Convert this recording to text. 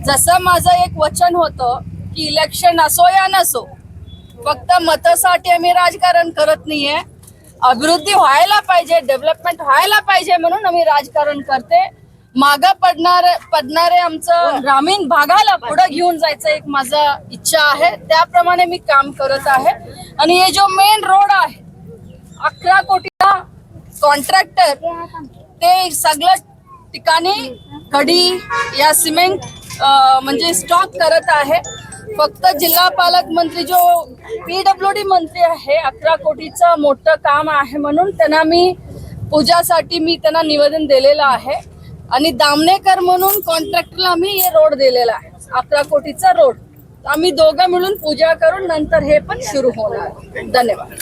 जसं माझं एक वचन होतं की इलेक्शन असो या नसो, फक्त मतासाठी आम्ही राजकारण करत नाहीये. अभिवृद्धी व्हायला पाहिजे, डेव्हलपमेंट व्हायला पाहिजे म्हणून आम्ही राजकारण करते. मागं पडणारे आमचं ग्रामीण भागाला पुढे घेऊन जायचं एक माझा इच्छा आहे. त्याप्रमाणे मी काम करत आहे. आणि हे जो मेन रोड आहे 11 कोटीचा कॉन्ट्रॅक्टर ते सगळं ठिकाणी खडी या सिमेंट म्हणजे स्टॉक करत आहे. फक्त जिल्हा पालकमंत्री जो PWD मंत्री आहे 11 कोटीचं मोठं काम आहे म्हणून त्यांना मी पूजासाठी त्यांना निवेदन दिलेलं आहे. आणि दामनेकर म्हणून कॉन्ट्रॅक्टरला आम्ही हे रोड दिलेला आहे 11 कोटीचा रोड. आम्ही दोघं मिळून पूजा करून नंतर हे पण सुरू होणार. धन्यवाद.